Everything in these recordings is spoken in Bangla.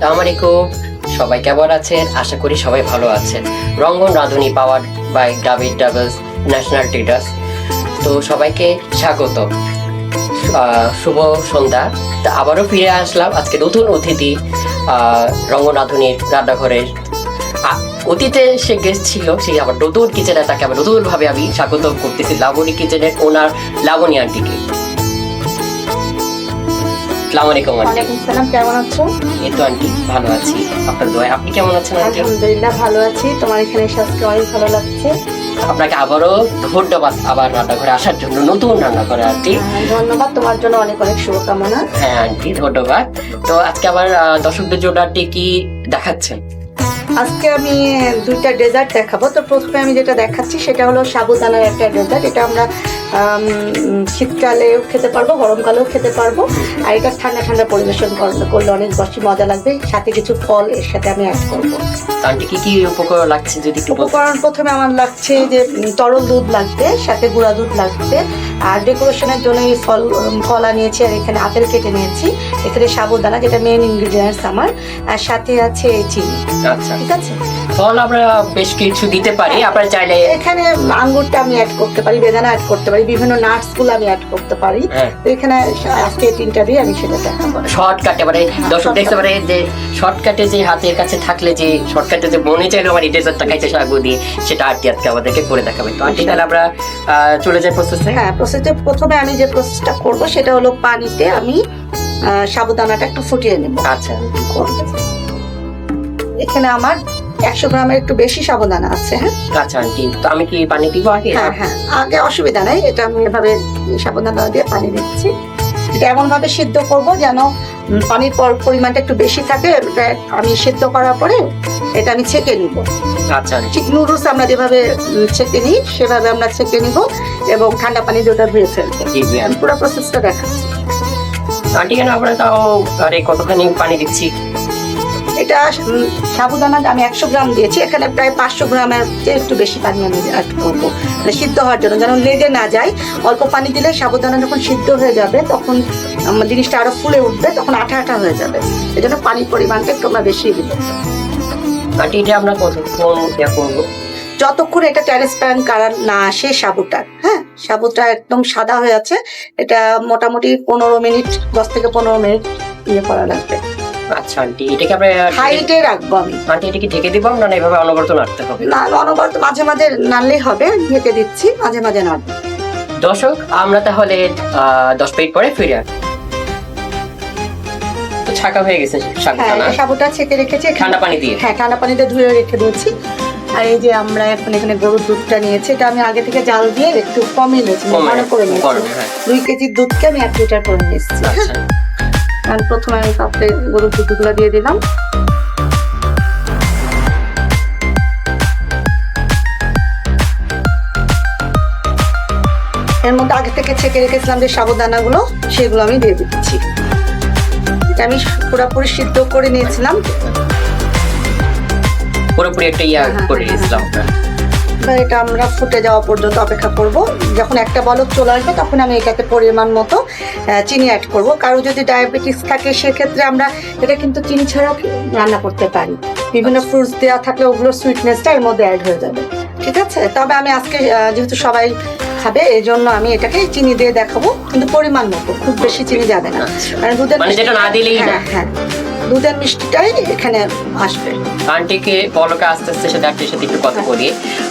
আসসালামু আলাইকুম। সবাই কেমন আছেন? আশা করি সবাই ভালো আছেন। Rangan Radhuni powered by David Doubles National Traders. তো সবাইকে স্বাগত, শুভ সন্ধ্যা। তা আবারও ফিরে আসলাম আজকে নতুন অতিথি রঙ্গন রাঁধুনির রান্নাঘরের। অতীতে সে গেস্ট ছিল, সেই আবার নতুন কিচেনে তাকে আবার নতুনভাবে আমি স্বাগত করতেছি লাবণী কিচেনের ওনার লাবণী আন্টিকে। আসসালামু আলাইকুম আন্টি। ওয়ালাইকুম সালাম, কেমন আছো? এই তো আন্টি ভালো আছি, আপনার দোয়ায়। আপনি কেমন আছেন আন্টি? আলহামদুলিল্লাহ ভালো আছি। তোমার এখানে এসে আজকে অনেক ভালো লাগছে। আপনাকে আবারও ধন্যবাদ আবার রান্নাঘরে আসার জন্য, নতুন রান্নাঘরে আন্টি। ধন্যবাদ, তোমার জন্য অনেক অনেক শুভকামনা। হ্যাঁ আন্টি ধন্যবাদ। তো আজকে আবার দর্শকদের জন্য আন্টি কি দেখাচ্ছেন? আজকে আমি দুইটা ডেজার্ট দেখাবো। তো প্রথমে আমি যেটা দেখাচ্ছি সেটা হলো সাবুদানার একটা ডেজার্ট। এটা আমরা শীতকালেও খেতে পারবো, গরমকালেও খেতে পারবো। আর এটা ঠান্ডা ঠান্ডা পরিবেশন করলে অনেক বেশি মজা লাগবে। সাথে কিছু ফল এর সাথে আমি অ্যাড করবো। আন্টি কি কি উপকরণ লাগছে যদি একটু বলতেন? উপকরণ প্রথমে আমার লাগছে যে তরল দুধ লাগবে, সাথে গুঁড়া দুধ লাগবে। আর ডেকোরেশনের জন্য এই কলা নিয়েছি, আর এখানে আপেল কেটে নিয়েছি। এখানে সাবুদানা, যেটা মেইন ইনগ্রিডিয়েন্টস আমার। আর সাথে আছে চিনি। আচ্ছা, ঠিক আছে। ফল আমরা বেশ কিছু দিতে পারি, আপনারা চাইলে এখানে আঙ্গুরটা আমি অ্যাড করতে পারি, বেদানা অ্যাড করতে পারি, বিভিন্ন নাটস গুলো আমি অ্যাড করতে পারি। তো এখানে আজকে তিনটা দিয়ে আমি সেটা দেখাবো। শর্টকাটে মানে দর্শক দেখতে পারে যে শর্টকাটে যে হাতের কাছে থাকলে যে শর্টকাটে যে মনে চাইলো আমার এই ডেজার্টটা খাইতে সাহায্য দিয়ে, সেটা আন্টি আজকে আমাদেরকে করে দেখাবে। তো আন্টি তাহলে আমরা চলে যাই প্রসেসে। হ্যাঁ, প্রসেসে প্রথমে আমি যে প্রসেসটা করব সেটা হলো পানিতে আমি সাবুদানাটা একটু ফুটিয়ে নেব। আচ্ছা, এখানে আমার 100 গ্রামের একটু বেশি সাবুদানা আছে। হ্যাঁ আচ্ছা আন্টি, তো আমি কি পানি দিব আগে? হ্যাঁ হ্যাঁ, আগে অসুবিধা নাই। এটা আমি এভাবে সাবুদানা দিয়ে পানি দিচ্ছি। এটা এমন ভাবে সিদ্ধ করব যেন পানির পরিমাণটা একটু বেশি থাকে। আমি সিদ্ধ করার পরে এটা আমি ছেঁকে নিব। আচ্ছা, ঠিক নুডলস আমরা যেভাবে ছেঁকে নিই সেভাবে আমরা ছেঁকে নিব এবং ঠান্ডা পানি দিয়ে ওটা ধুয়ে ফেলবো। আমি পুরো প্রসেসটা দেখাচ্ছি। আন্টি কেন আমরা তাও আরে কতখানি পানি দিচ্ছি? এটা সাবুদানা আমি 100 গ্রাম দিয়েছি, এখানে প্রায় 500 গ্রামের চেয়ে একটু বেশি পানি আমি অ্যাড করবো, মানে সিদ্ধ হওয়ার জন্য, যেন লেগে না যায়। অল্প পানি দিলে সাবুদানা যখন সিদ্ধ হয়ে যাবে তখন জিনিসটা আরো ফুলে উঠবে, তখন আঠা আঠা হয়ে যাবে। এই জন্য পানির পরিমাণটা একটু আমরা বেশি দিব। আন্টি এটা আমরা কতক্ষণ ইয়া করবো? যতক্ষণ এটা ট্রান্সপারেন্ট কালার না আসে সাবুটা। হ্যাঁ, সাবুটা একদম সাদা হয়ে আছে। এটা মোটামুটি 15 মিনিট, 10 থেকে 15 মিনিট ইয়ে করা লাগবে। আচ্ছা আন্টি, এটাকে আমরা হাইটে রাখবো আমি। আন্টি এটাকে ঢেকে দিব না এভাবে অনবরত নাড়তে হবে? না, অনবরত মাঝে মাঝে নাড়লেই হবে। ঢেকে দিচ্ছি, মাঝে মাঝে নাড়বো। দর্শক আমরা তাহলে 10 মিনিট পরে ফিরে আসবো। তো ছাকা হয়ে গেছে হ্যাঁ, সাবুটা ছেঁকে রেখেছি ঠান্ডা পানি দিয়ে। হ্যাঁ, ঠান্ডা পানিতে ধুয়ে রেখে দিয়েছি। আর এই যে আমরা এখন এখানে গরুর দুধটা নিয়েছি, এটা আমি আগে থেকে জাল দিয়ে একটু কমিয়ে নিয়েছি, মানে করে নিয়েছি। 2 কেজির দুধকে আমি 1 লিটার করে নিয়েছি। আর প্রথমে আমি পাত্রে গরুর দুধগুলো দিয়ে দিলাম। এর মধ্যে আগে থেকে ছেঁকে রেখেছিলাম যে সাবুদানাগুলো, সেগুলো আমি দিয়ে দিচ্ছি। এটা আমি পুরোপুরি সিদ্ধ করে নিয়েছিলাম, পুরোপুরি একটা ইয়া করে নিয়েছিলাম। এবার এটা আমরা ফুটে যাওয়া পর্যন্ত অপেক্ষা করব। যখন একটা বলক চলে আসবে তখন আমি এটাতে পরিমাণ মতো চিনি অ্যাড করব। কারো যদি ডায়াবেটিস থাকে সেক্ষেত্রে আমরা এটা কিন্তু চিনি ছাড়াও রান্না করতে পারি। বিভিন্ন ফ্রুটস দেওয়া থাকলে ওগুলোর সুইটনেসটা এর মধ্যে অ্যাড হয়ে যাবে। ঠিক আছে, তবে আমি আজকে যেহেতু সবাই খাবে এই জন্য আমি এটাকে চিনি দিয়ে দেখাবো, কিন্তু পরিমাণ মতো, খুব বেশি চিনি যাবে না। মানে দুধের হ্যাঁ, দুধের মিষ্টিটাই এখানে আসবে। আন্টিকে বলকে আস্তে আস্তে সাথে আন্টির সাথে একটু কথা বলি।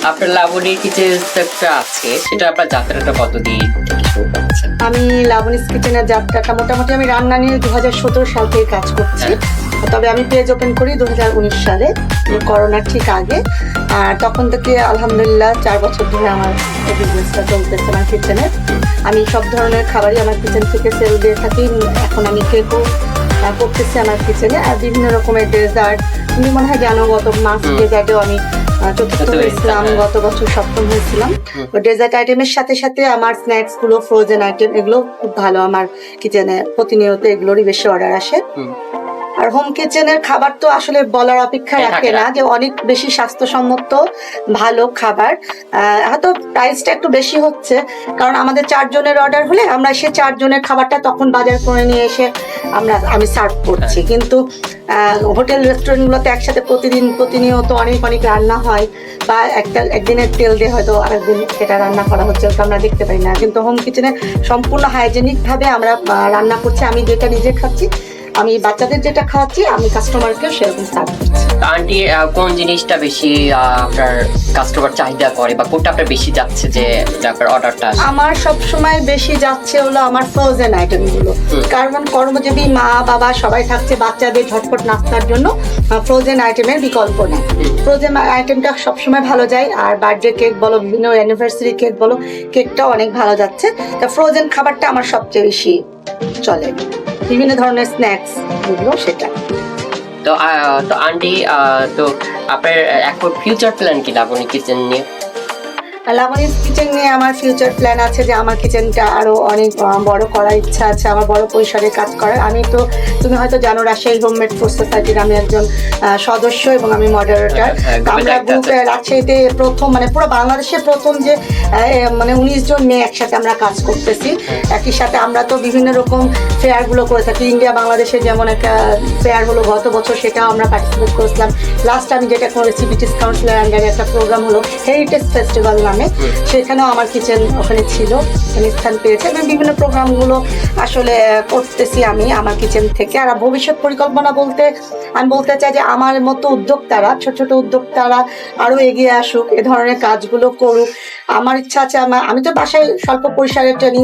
আপনার লাবণীর কিচেনটা আছে, সেটা আপনার যাত্রাটা কত দিয়ে শুরু করছেন? আমি লাবণীস কিচেনের যাত্রাটা মোটামুটি আমি রান্না নিয়ে 2017 সাল থেকে কাজ করছি। তবে আমি পেজ ওপেন করি 2019 সালে, করোনার ঠিক আগে। আর তখন থেকে আলহামদুলিল্লাহ 4 বছর ধরে আমার এই বিজনেসটা চলতেছে আমার কিচেনে। আমি সব ধরনের খাবারই আমার কিচেন থেকে সেল দিয়ে থাকি। এখন আমি কেকও করতেছি আমার কিচেনে, আর বিভিন্ন রকমের ডেজার্ট। তুমি মনে হয় জানো, গত মাস ডেজার্টেও আমি চতুর্থ হয়েছিলাম, গত বছর সপ্তম হয়েছিলাম। ডেজার্ট আইটেমের সাথে সাথে আমার স্ন্যাক্স গুলো, ফ্রোজেন আইটেম, এগুলো খুব ভালো আমার কিচেনে প্রতিনিয়ত এগুলোরই বেশি অর্ডার আসে। আর হোম কিচেনের খাবার তো আসলে বলার অপেক্ষা রাখে না, যে অনেক বেশি স্বাস্থ্যসম্মত ভালো খাবার। হয়তো প্রাইসটা একটু বেশি হচ্ছে, কারণ আমাদের 4 জনের অর্ডার হলে আমরা সে 4 জনের খাবারটা তখন বাজার করে নিয়ে এসে আমি সার্ভ করছি। কিন্তু হোটেল রেস্টুরেন্টগুলোতে একসাথে প্রতিনিয়ত অনেক অনেক রান্না হয়, বা একদিনের তেল দিয়ে হয়তো আরেকদিন সেটা রান্না করা হচ্ছে, ওটা আমরা দেখতে পাই না। কিন্তু হোম কিচেনে সম্পূর্ণ হাইজেনিক ভাবে আমরা রান্না করছি। আমি যেটা নিজে খাচ্ছি, আমি বাচ্চাদের যেটা খাওয়াচ্ছি, আমি কাস্টমারকেও সেরকম সার্ভ করছি। আন্টি কোন জিনিসটা বেশি আপনার কাস্টমার চাহিদা করে, বা কোনটা আপনার বেশি যাচ্ছে যে আপনার অর্ডারটা? আমার সব সময় বেশি যাচ্ছে হলো আমার ফ্রোজেন আইটেমগুলো, কারণ কর্মজীবী মা বাবা সবাই থাকছে, বাচ্চাদের ঝটপট নাস্তার জন্য ফ্রোজেন আইটেমের বিকল্প নেই। ফ্রোজেন আইটেমটা সবসময় ভালো যায়, আর বার্থডে কেক বলো, বিভিন্ন অ্যানিভার্সারি কেক বলো, কেকটাও অনেক ভালো যাচ্ছে। তা ফ্রোজেন খাবারটা আমার সবচেয়ে বেশি চলে, বিভিন্ন ধরনের স্ন্যাক্স যেগুলো সেটা। তো আন্টি, তো আপনার এখন ফিউচার প্ল্যান কি লাবণী কিচেন নিয়ে? লাবণী কিচেন নিয়ে আমার ফিউচার প্ল্যান আছে যে আমার কিচেনটা আরো অনেক বড় করার ইচ্ছা আছে, আমার বড় পরিসরে কাজ করার। আমি তো, তুমি হয়তো জানো, রাজশাহী হোমমেড ফুড সোসাইটির আমি একজন সদস্য এবং আমি মডারেটর। আমরা গ্রুপে রাজশাহীতে প্রথম, মানে পুরো বাংলাদেশে প্রথম যে 19 জন মেয়ে একসাথে আমরা কাজ করতেছি। একই সাথে আমরা তো বিভিন্ন রকম ফেয়ারগুলো করে থাকি। ইন্ডিয়া বাংলাদেশে যেমন একটা ফেয়ার হলো গত বছর, সেটাও আমরা পার্টিসিপেট করেছিলাম। লাস্ট আমি যেটা করেছি, ব্রিটিশ কাউন্সিলের আন্ডারে একটা প্রোগ্রাম হলো হেরিটেজ ফেস্টিভ্যাল নামে, সেখানেও আমার কিচেন ওখানে ছিল, স্থান পেয়েছে। এবং বিভিন্ন প্রোগ্রামগুলো আসলে করতেছি আমি আমার কিচেন থেকে। আর ভবিষ্যৎ পরিকল্পনা বলতে আমি বলতে চাই যে আমার মতো উদ্যোক্তারা, ছোট ছোট উদ্যোক্তারা আরো এগিয়ে আসুক, এ ধরনের কাজগুলো করুক। আমার ইচ্ছা আছে, আমি তো বাসায় স্বল্প পরিসরে ট্রেনিং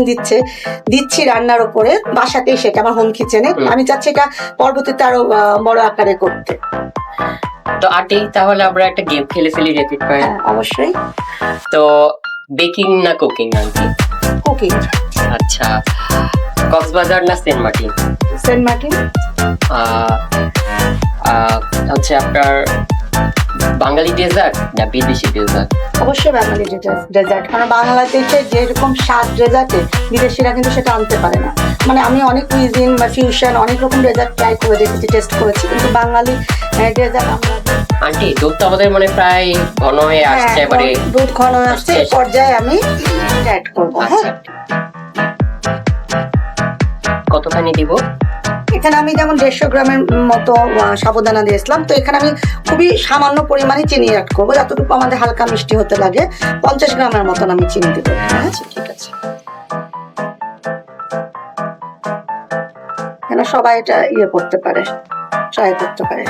দিচ্ছি রান্নার উপরে, বাসাতেই, সেটা আমার হোম কিচেনে। আমি চাচ্ছি এটা পরবর্তীতে আরো বড় আকারে করতে। তো আন্টি, তাহলে আমরা একটা গেম খেলে ফেলি, রেপিড ফায়ার। অবশ্যই। তো বেকিং না কুকিং আন্টি? কুকিং। আচ্ছা, কক্সবাজার না সেন্ট মার্টিন? Saint Martin. হচ্ছে আপনার বাঙালি ডেজার্ট না বিদেশি ডেজার্ট? অবশ্যই বাঙালি ডেজার্ট, কারণ বাংলাদেশে যেরকম স্বাদ ডেজার্টে, বিদেশিরা কিন্তু সেটা আনতে পারে না। মানে আমি অনেক কুইজিন বা ফিউশন অনেক রকম ডেজার্ট ট্রাই করে দেখেছি, টেস্ট করেছি, কিন্তু বাঙালি ডেজার্ট আমরা। আন্টি, দুধ তো আমাদের মানে প্রায় ঘন হয়ে আসছে, এবারে দুধ ঘন আসছে, এই পর্যায়ে আমি অ্যাড করব। আচ্ছা, কতখানি দিব? এখানে আমি যেমন 150 গ্রামের মতো সাবুদানা দিয়েছিলাম, তো এখানে আমি খুবই সামান্য পরিমাণে চিনি অ্যাড করবো, যতটুকু আমাদের হালকা মিষ্টি হতে লাগে। 50 গ্রামের মতন আমি চিনি দিব। আচ্ছা, ঠিক আছে। কেন সবাই এটা করতে পারে, ট্রাই করতে পারে।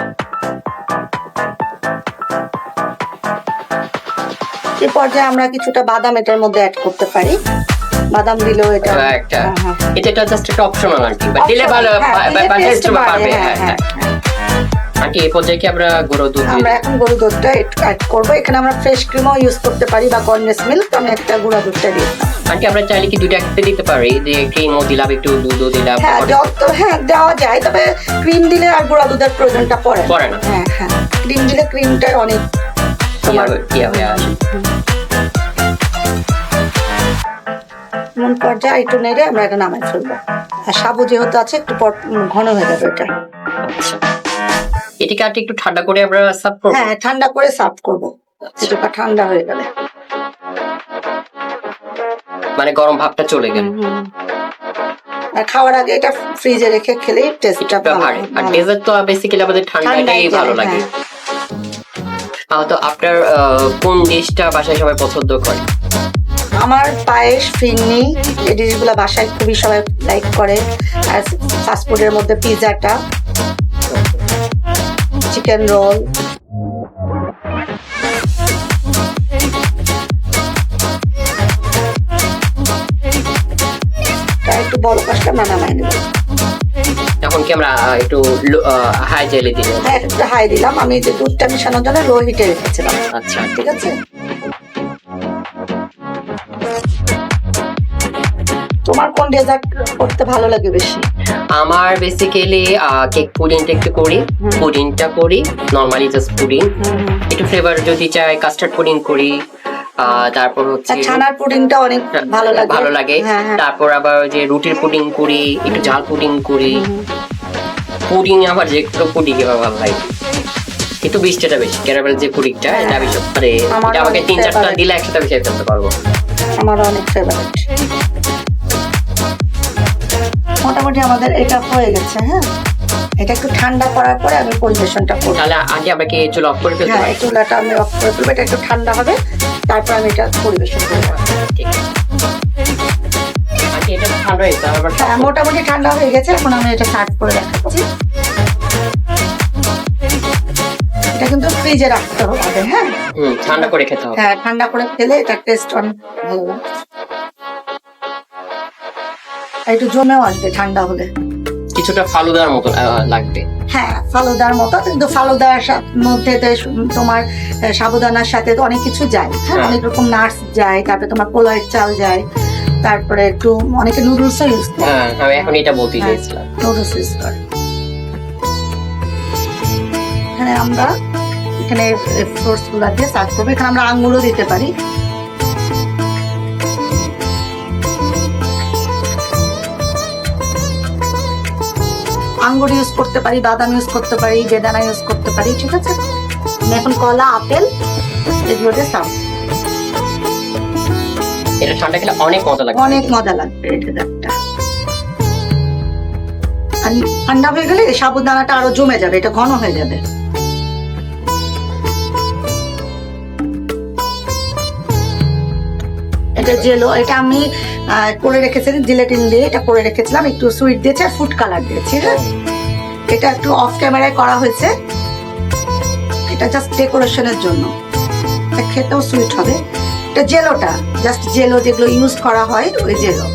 এই পর্যায়ে আমরা কিছুটা বাদাম এটার মধ্যে অ্যাড করতে পারি। বাদাম দিলেও এটা এটা জাস্ট একটা অপশনাল আন্টি, বাট দিলে ভালো, টেস্ট পারবে। হ্যাঁ। আন্টি, এই পর্যায়ে কি আমরা গরুর দুধ? আমরা এখন গরুর দুধটা অ্যাড করব। এখানে আমরা ফ্রেশ ক্রিমও ইউজ করতে পারি বা কনডেন্স মিল্ক। আমি একটা গুঁড়া দুধটা দিয়ে দিলাম। আন্টি, আমরা চাইলে কি দুটো একসাথে দিতে পারি, যে ক্রিমও দিলাম, একটু দুধও দিলাম? হ্যাঁ, দেওয়া যায়, তবে ক্রিম দিলে আর গুঁড়া দুধের প্রয়োজনটা পড়ে না। হ্যাঁ, ক্রিম দিলে ক্রিমটার অনেক এমন পর্যায়ে একটু নেড়ে আমরা এটা নামাই ফেলবো। আর সাবু যেহেতু আছে, একটু পর ঘন হয়ে যাবে এটা। আচ্ছা, এটাকে আর একটু ঠান্ডা করে আমরা সার্ভ করব? হ্যাঁ, ঠান্ডা করে সার্ভ করব। কিছুটা ঠান্ডা হয়ে গেলে, মানে গরম ভাবটা চলে গেল। আর খাওয়ার আগে এটা ফ্রিজে রেখে খেলেই টেস্টটা ভালো। আর ডেজার্ট তো বেসিক্যালি আমাদের ঠান্ডাটাই ভালো লাগে। তো আপনার কোন ডিশটা বাসায় সবাই পছন্দ করে? আমার পায়েস, ফিরনি, এই ডিশগুলো বাসায় খুবই সবাই লাইক করে। আর ফাস্টফুডের মধ্যে পিৎজাটা, চিকেন রোল। একটু বড় কাজটা নামাই নেব। এখন কি আমরা একটু হাই জেলে দিলাম? হ্যাঁ, একটু হাই দিলাম। আমি যে দুধটা মিশানোর জন্য লো হিটে রেখেছিলাম। আচ্ছা, ঠিক আছে। তোমার কোন ডেজার্ট করতে ভালো লাগে বেশি? আমার বেসিক্যালি কেক পুডিংটা একটু করি, পুডিংটা করি নরমালি, জাস্ট পুডিং। একটু ফ্লেভার যদি চাই কাস্টার্ড পুডিং করি। তারপর হচ্ছে ছানার পুডিংটা অনেক ভালো লাগে। তারপর আবার যে রুটির পুডিং করি, একটু ঝাল পুডিং করি। পুডিং আমার যে একটু পুডিং এবার ভালো লাগে, একটু বৃষ্টিটা বেশি ক্যারামেল যে পুডিংটা, এটা বেশি মানে এটা আমাকে 3-4টা দিলে একসাথে বেশি ফেলতে পারবো। আমার অনেক ফেভারিট। মোটামুটি আমাদের এটা হয়ে গেছে। হ্যাঁ, এটা একটু ঠান্ডা করার পরে আমি পরিবেশনটা করবো। তাহলে আগে আমরা কি চুলা অফ করে ফেলতে হ্যাঁ, পারি? এই চুলাটা আমি অফ করে দেবো, এটা একটু ঠান্ডা হবে, তারপর আমি এটা পরিবেশন করবো। ঠিক আছে। আগে এটা তো ঠান্ডা হয়েছে আবার। হ্যাঁ, মোটামুটি ঠান্ডা হয়ে গেছে, এখন আমি এটা সার্ভ করে দেখাচ্ছি। এটা কিন্তু ফ্রিজে রাখতে হবে, হ্যাঁ ঠান্ডা করে খেতে হবে। হ্যাঁ, ঠান্ডা করে খেলে এটা টেস্ট অনেক ভালো লাগে। একটু জমেও আসবে ঠান্ডা হলে। কিছুটা ফালুদার মতো লাগবে। হ্যাঁ, ফালুদার মতো, কিন্তু ফালুদার মধ্যে তোমার সাবুদানার সাথে তো অনেক কিছু যায়, হ্যাঁ, হ্যাঁ। অনেক রকম নাটস যায়, তারপরে তোমার পোলাওয়ের চাল যায়, তারপরে একটু অনেকে নুডলসও ইউজ করে। হ্যাঁ, আমি এখন এটা বলতে চাইছিলাম। নুডলস ইউজ করে। এখানে আমরা এখানে ফ্রুটস গুলা দিয়ে সার্ভ করবো। এখানে আমরা আঙ্গুরও দিতে পারি। আঙ্গুর ইউজ করতে পারি, বাদাম ইউজ করতে পারি, বেদানা ইউজ করতে পারি, ঠিক আছে। আমি এখন কলা, আপেল এগুলো দিয়ে সার্ভ। এটা ঠান্ডা খেলে অনেক মজা লাগবে। অনেক মজা লাগবে এটা একটা। আর ঠান্ডা হয়ে গেলে সাবুদানাটা আরো জমে যাবে, এটা ঘন হয়ে যাবে। এটা জেলো, এটা আমি করে রেখেছিলাম জিলেটিন দিয়ে, এটা করে রেখেছিলাম, একটু সুইট দিয়েছি আর ফুড কালার দিয়েছি, হ্যাঁ। এটা একটু অফ ক্যামেরায় করা হয়েছে, এটা জাস্ট ডেকোরেশনের জন্য, এটা খেতেও সুইট হবে। এটা জেলোটা জাস্ট জেলো যেগুলো ইউজ করা হয় ওই জেলো।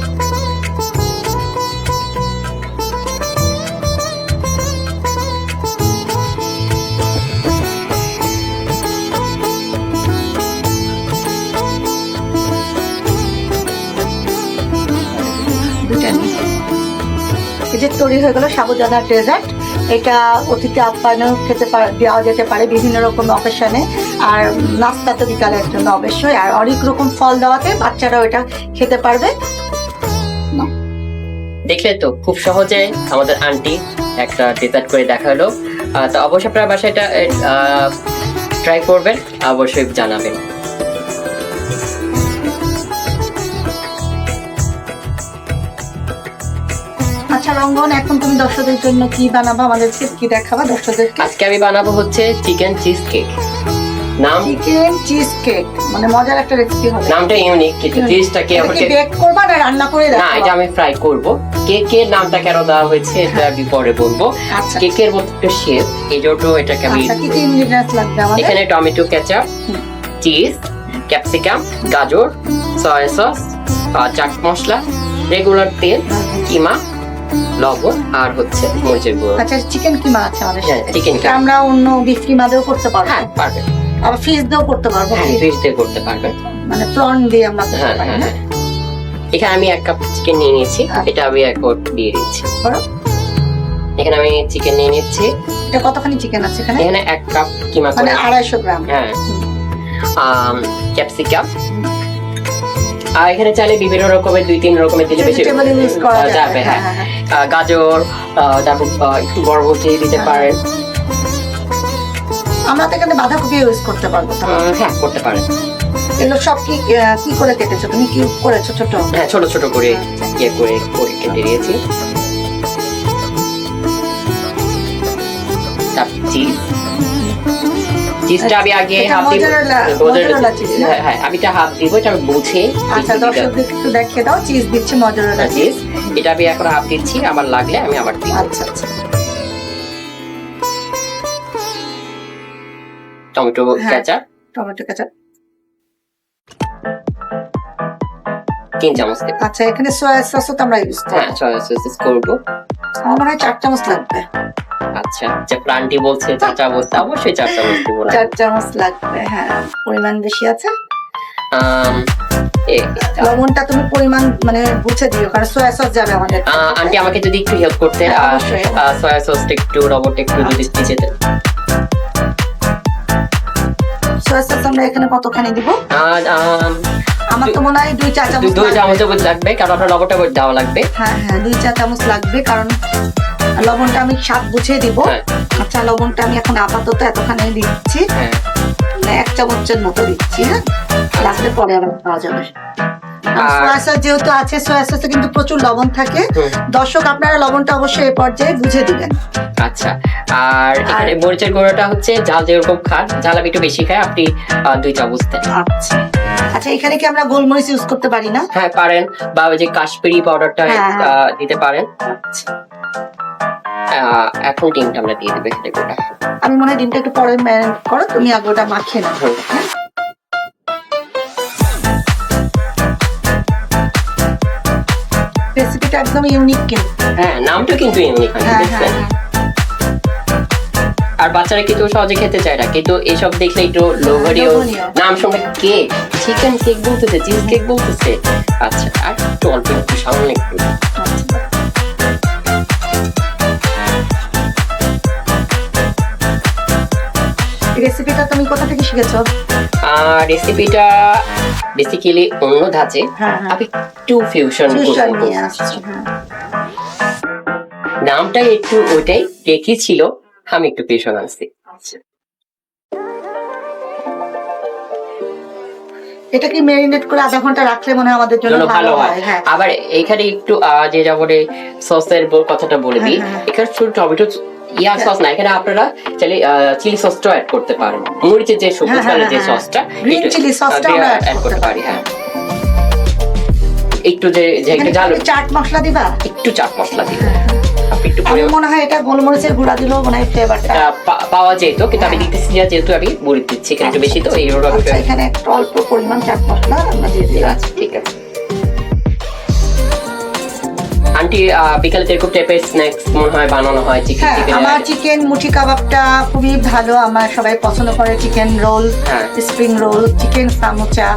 এই যে তৈরি হয়ে গেল সাবুদানার ডেজার্ট। এটা অতিথি আপ্যায়নেও দেওয়া যেতে পারে বিভিন্ন রকম অকেশনে, আর নাস্তা তো বিকালের জন্য অবশ্যই, আর অনেক রকম ফল দেওয়াতে বাচ্চারাও এটা খেতে পারবে। দেখলে তো খুব সহজে আমাদের আন্টি একটা ডেজার্ট করে দেখালো। তো অবশ্যই আপনারা বাসায় এটা ট্রাই করবেন, অবশ্যই জানাবেন। আচ্ছা রঙ্গন, এখন তুমি দর্শকদের জন্য কি বানাবো, আমাদেরকে কি দেখাবা দর্শকদেরকে? আজকে আমি বানাবো হচ্ছে চিকেন চিজ কেক। নাম চিকেন চিজ কেক, মানে মজার একটা রেসিপি হবে। নামটা ইউনিক, কিন্তু চিজটা কি এটা কি বেক করবা না রান্না করে না, দেখাবা? এটা আমি ফ্রাই করব। কেকের নামটা কেন দেওয়া হয়েছে এটা আমি পরে বলবো। আচ্ছা, কেকের মতো একটা শেপ, এই জন্য এটাকে আমি আচ্ছা, কি কি ইনগ্রেডিয়েন্টস লাগবে আমাদের? এখানে টমেটো কেচাপ, চিজ, ক্যাপসিকাম, গাজর, soya sauce, chaat masala, regular তেল, কিমা, লবণ আর হচ্ছে মরিচের গুঁড়ো। আচ্ছা, চিকেন কিমা আছে আমাদের হ্যাঁ, সাথে। চিকেন এটা আমরা অন্য বিফ কিমা দিয়েও করতে পারবো, হ্যাঁ পারবেন। আবার ফিশ দিয়েও করতে পারবো, হ্যাঁ, ফিশ দিয়ে করতে পারবেন। মানে প্রন দিয়ে আমরা করতে হ্যাঁ পারি হ্যাঁ না? হ্যাঁ। এখানে আমি 1 কাপ চিকেন নিয়ে নিয়েছি, এটা আমি 1 কাপ দিয়ে দিচ্ছি। করো। এখানে আমি চিকেন নিয়ে নিচ্ছি। এটা কতখানি চিকেন আছে এখানে? এখানে 1 কাপ কিমা মানে করে, 250 গ্রাম। হ্যাঁ। ক্যাপসিকাম, আর এখানে চাইলে বিভিন্ন রকমের 2-3 রকমের দিলে বেশি ভেজিটেবল ইউজ করা যাবে। হ্যাঁ, গাজর, তারপর একটু বরবটি দিতে পারেন। আমরা তো এখানে বাঁধাকপি ইউজ করতে পারবো তো? হ্যাঁ, করতে পারেন। এগুলো সব কি কি করে কেটেছো তুমি, কিউব করেছো ছোট? হ্যাঁ, ছোট ছোট করে ইয়ে করে কেটে দিয়েছি। তারপর চিজটা আমি আগে এটা হাফ দিব। mozzarella cheese, না? হ্যাঁ, আমি এটা হাফ দিব, এটা আমি বুঝে আচ্ছা, দর্শকদের একটু দেখিয়ে দাও। চিজ দিচ্ছি, মজুরিলা চিজ। চিজ এটা আমি এখন হাফ দিচ্ছি, আমার লাগলে আমি আবার দিব। আচ্ছা আচ্ছা। টমেটো হ্যাঁ। কেচাপ টমেটো কেচাপ 3 চামচ দেব। আচ্ছা, এখানে সয়া সসও তো আমরা ইউজ হ্যাঁ, করব। সয়া সস করব। আমার মনে হয় 4 চামচ লাগবে। আচ্ছা, যে প্লান্টি বলছে 4 চামচ, অবশ্যই 4 চামচ দিব না। 4 চামচ লাগবে, হ্যাঁ, পরিমাণ বেশি আছে। লবণটা তুমি পরিমাণ মানে বুঝে দিও, কারণ সয়া সস যাবে আমাদের। আন্টি আমাকে যদি একটু হেল্প করতেন, হ্যাঁ, অবশ্যই। সয়া সসটা একটু, লবণটা একটু যদি দিতে যেতেন। সয়া সস আমরা এখানে কতখানি দিব? আমার তো মনে হয় 2 চা চামচ 2 চামচ লাগবে, কারণ আপনার লবণটা দেওয়া লাগবে। হ্যাঁ হ্যাঁ, 2 চা চামচ লাগবে, কারণ আর লবণটা আমি স্বাদ বুঝে দিব। হ্যাঁ। আচ্ছা, লবণটা আমি এখন আপাতত এতখানি দিচ্ছি, হ্যাঁ, মানে 1 চামচের মতো দিচ্ছি। হ্যাঁ, লাগলে পরে আবার খাওয়া যাবে। আর- সোয়া সস যেহেতু আছে, সোয়া সসে কিন্তু প্রচুর লবণ থাকে। হুম। দর্শক, আপনারা লবণটা অবশ্যই এই পর্যায়ে বুঝে দিবেন। আচ্ছা। আর এখানে মরিচের গুঁড়োটা হচ্ছে ঝাল যেরকম খান, ঝাল আমি একটু বেশি খাই, আপনি 2 চামচ দেন। আচ্ছা আচ্ছা, এখানে কি আমরা গোলমরিচ ইউজ করতে পারি না? হ্যাঁ পারেন, বা ওই যে কাশ্মীরি পাউডারটা হ্যাঁ। দিতে পারেন। আচ্ছা, এখন ডিমটা আমরা দিয়ে দেবো এখানে গোটা। আমি মনে হয় ডিমটা একটু পরে ম্যারিনেট করো, তুমি আগে ওটা মাখিয়ে নাও। হুম। রেসিপিটা একদম ইউনিক কিন্তু। হ্যাঁ, নামটা কিন্তু ইউনিক। হ্যাঁ হ্যাঁ হ্যাঁ। আর বাচ্চারা কিন্তু সহজে খেতে চায় না, কিন্তু এসব দেখলে একটু লোভনীয় লোভনীয়। নাম শুনলে, কেক, চিকেন কেক বলতেছে, চিজ কেক বলতেছে। আচ্ছা, আর একটু অল্প একটু সামনে একটু। আচ্ছা। এই রেসিপিটা তুমি কোথা থেকে শিখেছো? রেসিপিটা বেসিক্যালি অন্য ধাঁচে, হ্যাঁ, হ্যাঁ। আমি একটু ফিউশন ফিউশন নিয়ে আসছো, হ্যাঁ। নামটা একটু ওইটাই কেকই ছিল, আমি একটু ফিউশন আনছি। আচ্ছা। এটা কি ম্যারিনেট করে আধা ঘন্টা রাখলে মনে হয় আমাদের জন্য জন্য ভালো হয়। হ্যাঁ। আবার এখানে একটু যে যাবরে সসের কথাটা বলে দিই, হ্যাঁ, হ্যাঁ। এখানে শুধু টমেটো সস না, এখানে আপনারা চাইলে চিলি সসটাও অ্যাড করতে পারেন। মরিচের যে সবুজ কালার যে সসটা, গ্রিন চিলি সসটা আমরা অ্যাড করতে পারি। হ্যাঁ, একটু যে একটু ঝাল, চাট মশলা দিবা? একটু চাট মশলা দিই। আপনি একটু আমার মনে হয় এটা গোলমরিচের গুঁড়া দিলেও মনে হয় ফ্লেভারটা পাওয়া যেত, কিন্তু আমি দিতেছি না, যেহেতু আমি বলে দিচ্ছি এখানে একটু বেশি, তো এই আচ্ছা, এখানে একটু অল্প পরিমাণ চাট মশলা আমরা দিয়ে দিলাম। আচ্ছা, ঠিক আছে। আন্টি বিকালে এরকম টাইপের স্ন্যাক্স মনে হয় বানানো হয়? চিকেন হ্যাঁ, আমার চিকেন মুঠি কাবাবটা খুবই ভালো, আমার সবাই পছন্দ করে। চিকেন রোল, হ্যাঁ। Spring roll, chicken samosa,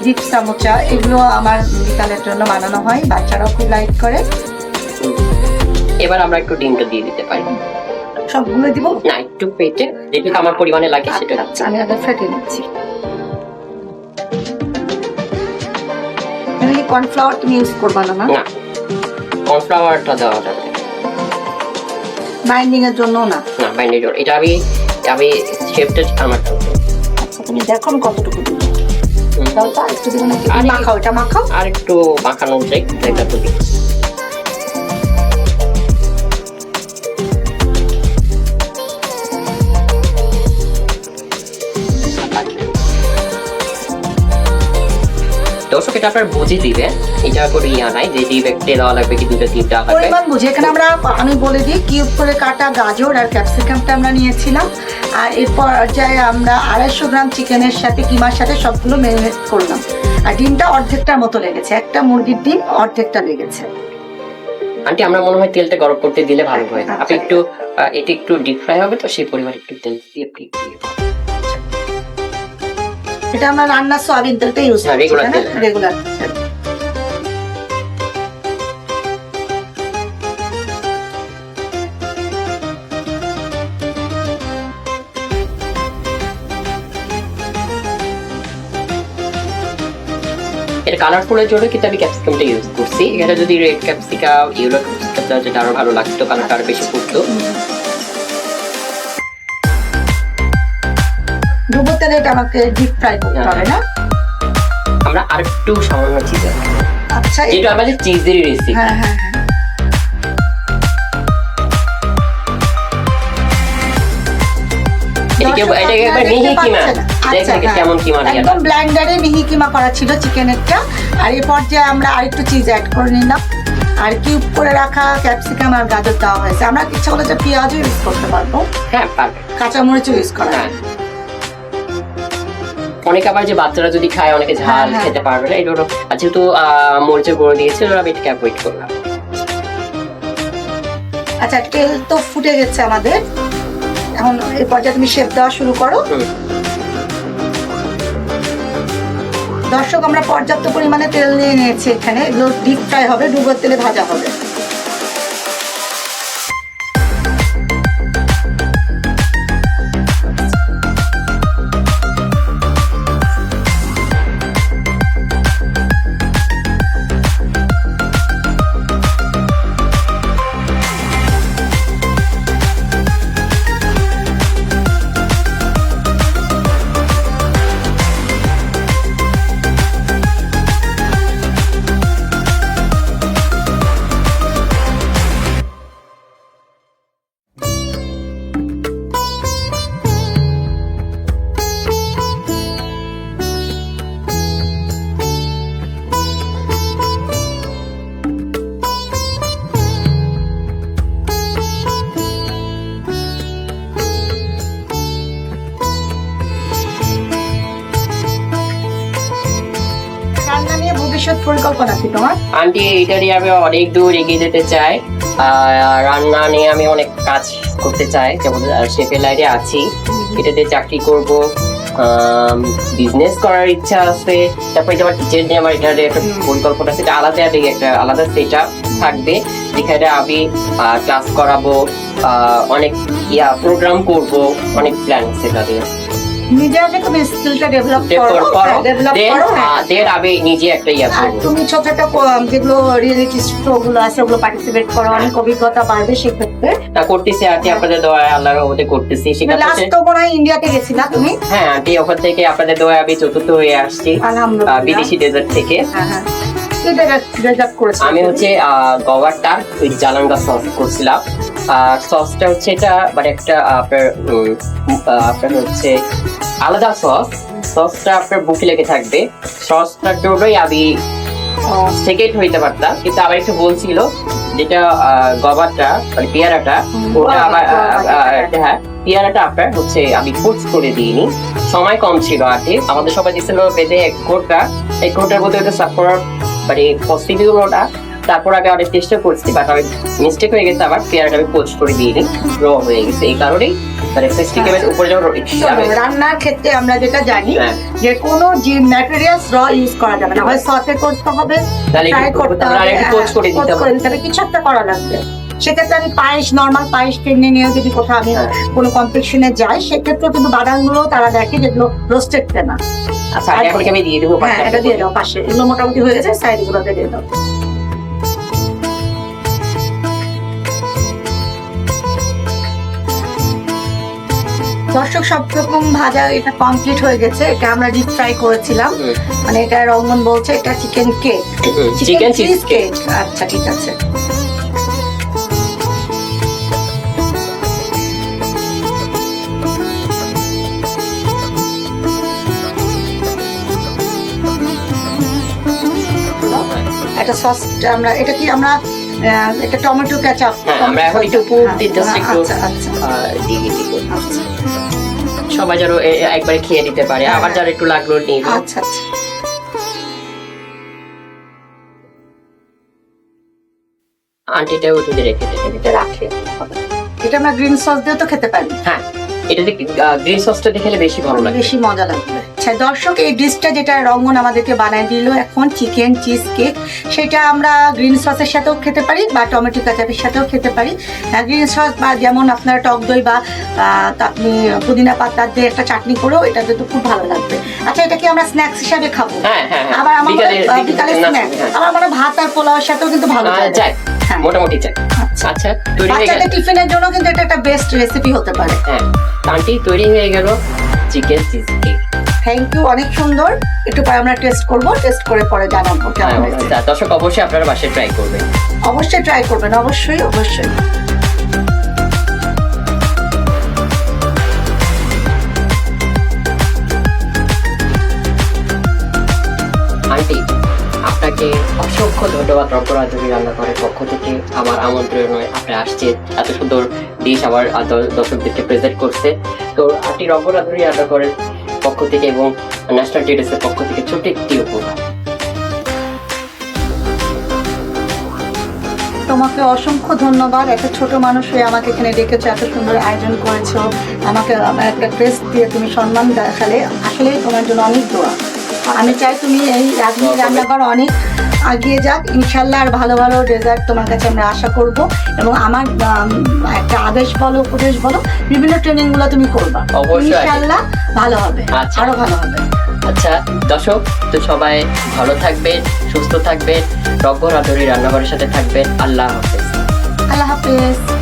deep samosa, এগুলো আমার বিকালের জন্য বানানো হয়, বাচ্চারাও খুব লাইক করে। এবার আমরা একটু ডিমটা দিয়ে দিতে পারি। সবগুলো দিব না, একটু পেটে যেটুকু আমার পরিমাণে লাগে সেটা। আচ্ছা, আমি আগে ফেটে নিচ্ছি। এখানে কর্নফ্লাওয়ার তুমি ইউজ করবা না? না, কর্নফ্লাওয়ারটা দেওয়া যাবে বাইন্ডিং এর জন্য না? না, বাইন্ডের জন্য। এটা আমি শেপটা আমার আচ্ছা, তুমি দেখো আমি কতটুকু দিব। দাও তো, একটু দিব নাকি? আর মাখাও, এটা মাখাও। আর একটু মাখানো চাই, এটা তো দিই। দর্শক, এটা আপনার বুঝে দিবেন, এটা করে নাই যে ডিরেক্টে দেওয়া লাগবে কি দুটো তিনটা লাগবে। পরিমাণ বুঝে এখানে আমি বলে দিই, কিউব করে কাটা গাজর আর ক্যাপসিকামটা আমরা নিয়েছিলাম। আর এর পর্যায়ে আমরা 250 গ্রাম চিকেনের সাথে, কিমার সাথে সবগুলো ম্যারিনেট করলাম। আর ডিমটা অর্ধেকটার মতো লেগেছে, একটা মুরগির ডিম অর্ধেকটা লেগেছে। আন্টি, আমরা মনে হয় তেলটা গরম করতে দিলে ভালো হয়। আচ্ছা। আপনি একটু এটা একটু ডিপ ফ্রাই হবে, তো সেই পরিমাণ একটু তেল দিয়ে এটা আমরা রান্নার সয়াবিন তেলটা ইউজ হ্যাঁ, করছি, regular তেল। রেগুলার। এটা কালারফুলের জন্য কিন্তু আমি ক্যাপসিকামটা ইউজ করছি। এটা যদি রেড ক্যাপসিকাম, ইয়েলো ক্যাপসিকাম, যেটা আরো ভালো লাগতো, কালারটা আরো বেশি ফুটতো। ডুবো তেলে এটা আমাকে ডিপ ফ্রাই করতে হবে না? আমরা আরেকটু সামান্য চিজ, আচ্ছা, যেটা আমাদের চিজের রেসিপি। হ্যাঁ হ্যাঁ হ্যাঁ। একদম ব্লেন্ডারে মিহি কিমা করা ছিল চিকেনেরটা। আর এই পর্যায়ে আমরা আরেকটু চিজ অ্যাড করে নিলাম, আর কিউব করে রাখা ক্যাপসিকাম আর গাজর দেওয়া হয়েছে। আমরা ইচ্ছা করলে যে পেঁয়াজও ইউজ করতে পারবো, হ্যাঁ পারবে, কাঁচামরিচও ইউজ করা। হ্যাঁ। অনেকে আবার যে বাচ্চারা যদি খায়, অনেকে ঝাল হ্যাঁ। খেতে পারবে না, এটা যেহেতু মরিচের গুঁড়ো দিয়েছে, আমি এটাকে অ্যাভয়েড করলাম। আচ্ছা, তেল তো ফুটে গেছে আমাদের, এখন এই পর্যায়ে তুমি শেপ দেওয়া শুরু করো। দর্শক, আমরা পর্যাপ্ত পরিমাণে তেল নিয়ে নিয়েছি এখানে, এগুলো ডিপ ফ্রাই হবে, ডুবোর তেলে ভাজা হবে। ভবিষ্যৎ পরিকল্পনা কি তোমার? আন্টি এটা নিয়ে আমি অনেক দূর এগিয়ে যেতে চাই। রান্না নিয়ে আমি অনেক কাজ করতে চাই, যেমন শেফের লাইনে আছি, এটাতে চাকরি করব, বিজনেস করার ইচ্ছা আছে। তারপরে আমার টিচার নিয়ে আমার এটা একটা পরিকল্পনা আছে, এটা একটা আলাদা সেট আপ থাকবে, যেখানে আমি ক্লাস করাবো, অনেক প্রোগ্রাম করব, অনেক প্ল্যান আছে তাদের। নিজে আগে তুমি স্কিলটা ডেভেলপ করো, দেন আমি নিজে একটা আর তুমি ছোট ছোট যেগুলো রিয়েলিটি শো গুলো আছে ওগুলো পার্টিসিপেট করো, অনেক অভিজ্ঞতা বাড়বে সেক্ষেত্রে। তা করতেছি আন্টি, আপনাদের দোয়ায় আল্লাহর রহমতে করতেছি। লাস্ট তো মনে হয় ইন্ডিয়াতে গেছিলা তুমি? হ্যাঁ আন্টি, ওখান থেকে আপনাদের দোয়ায় আমি চতুর্থ হয়ে আসছি আলহামদুলিল্লাহ, বিদেশি ডেজার্ট থেকে। হ্যাঁ আমি হচ্ছে গওয়ারটার ওই জালাঙ্গা সস করছিলাম। সসটা হচ্ছে এটা মানে একটা আপনার হচ্ছে আলাদা সসটা আপনার বুকে লেগে থাকবে। সসটার জন্যই আমি সেকেন্ড হইতে পারতাম, কিন্তু আবার একটু বলছিল যেটা গওয়ারটা মানে পেয়ারাটা, ওটা আবার হ্যাঁ পেয়ারাটা আপনার হচ্ছে আমি পোস্ট করে দিইনি, সময় কম ছিল আর কি। আমাদের সবাই দিচ্ছিল বেঁধে 1 ঘন্টার মধ্যে ওটা সার্ভ করার মানে পসিবল ওটা। তারপর আমি অনেক চেষ্টা করছি, বাট আমি মিস্টেক হয়ে গেছে, আবার পেয়ারাটা আমি পোস্ট করে দিইনি, র হয়ে গেছে। এই কারণেই মানে ফেস্টিভ্যালের উপরে যখন রান্নার ক্ষেত্রে আমরা যেটা জানি যে কোনো যে ম্যাটেরিয়ালস র ইউজ করা যাবে না, হয় সসে করতে হবে, ফ্রাই করতে হবে, পোস্ট করে দিতে হবে, কিছু একটা করা লাগবে। সেক্ষেত্রে আমি পায়েস, নর্মাল পায়েস কিনে নিয়ে যদি কোথাও আমি কোনো কম্পিটিশনে যাই, সেক্ষেত্রে কিন্তু বাদামগুলো তারা দেখে যেগুলো রোস্টেড না। আচ্ছা এখন আমি দিয়ে দেবো, হ্যাঁ এটা দিয়ে দাও পাশে, এগুলো মোটামুটি হয়ে গেছে, সাইড গুলোতে দিয়ে দাও। দর্শক সব রকম ভাজা এটা কমপ্লিট হয়ে গেছে। এটা আমরা ডিপ ফ্রাই করেছিলাম, মানে এটা রঙ্গন বলছে এটা chicken cake, chicken cheese cake. আচ্ছা ঠিক আছে। এটা সস আমরা এটা কি আমরা এটা টমেটো কেচাপ আমরা এখন একটু পুর দিতে একটু দিয়ে দিব, সবাই যেন একবারে খেয়ে নিতে পারে, আবার যারা একটু লাগলো নিয়ে। আচ্ছা আচ্ছা আন্টিটাও ওদিকে রেখে দেবেন, এটা রাখে। এটা আমরা গ্রিন সস দিয়ে তো খেতে পারি। হ্যাঁ এটাতে গ্রিন সসটা দিয়ে খেলে বেশি ভালো লাগে, বেশি মজা লাগবে। আচ্ছা দর্শক, এই ডিশটা যেটা রঙ্গন আমাদেরকে বানায় দিল এখন, চিকেন চিজ কেক, সেটা আমরা গ্রিন সসের সাথেও খেতে পারি বা টমেটো কেচাপের সাথেও খেতে পারি। গ্রিন সস বা যেমন আপনার টক দই বা আপনি পুদিনা পাতা দিয়ে একটা চাটনি করেও এটা কিন্তু খুব ভালো লাগবে। আচ্ছা এটা কি আমরা স্ন্যাক্স হিসাবে খাবো? আবার আমার বিকালে স্ন্যাক্স, আমার মনে ভাত আর পোলাওর সাথেও কিন্তু ভালো যায়, মোটামুটি চাই। আচ্ছা তৈরি হয়ে গেল, টিফিনের জন্য কিন্তু এটা একটা বেস্ট রেসিপি হতে পারে। হ্যাঁ আন্টি তৈরি হয়ে গেল chicken cheesecake. Thank you, অনেক সুন্দর। একটু পরে আমরা টেস্ট করব, টেস্ট করে পরে জানাবো কেমন হয়েছে। দর্শক অবশ্যই আপনারা বাসায় ট্রাই করবেন, অবশ্যই ট্রাই করবেন, অবশ্যই অবশ্যই। আন্টি আপনাকে অসংখ্য ধন্যবাদ রঙ্গরাধুনী রান্নাঘরের পক্ষ থেকে আমার আমন্ত্রণে আপনি আসছেন, এত সুন্দর ডিশ আমার দর্শকদেরকে প্রেজেন্ট করছে। তো আন্টি রঙ্গরাধুনী রান্নাঘরের পক্ষ থেকে এবং ন্যাশনাল ট্রেডার্সের পক্ষ থেকে ছোট একটি উপহার। তোমাকে অসংখ্য ধন্যবাদ, একটা ছোট মানুষ হয়ে আমাকে এখানে ডেকেছো, এত সুন্দর আয়োজন করেছো, আমাকে একটা প্রেস দিয়ে তুমি সম্মান দেখালে, আসলে তোমার জন্য অনেক দোয়া। আমি চাই তুমি এই রান্নাঘর অনেক এগিয়ে যাক ইনশাল্লাহ, আর ভালো ভালো ডেজার্ট তোমার কাছে আমরা আশা করব। এবং আমার একটা আদেশ বলো, উপদেশ বলো, বিভিন্ন ট্রেনিং গুলো তুমি করবা, ইনশাল্লাহ ভালো হবে, আরো ভালো হবে। আচ্ছা দর্শক, তো সবাই ভালো থাকবেন, সুস্থ থাকবেন, রঙ্গরাধুনী রান্নাঘরের সাথে থাকবেন। আল্লাহ হাফেজ। আল্লাহ হাফেজ।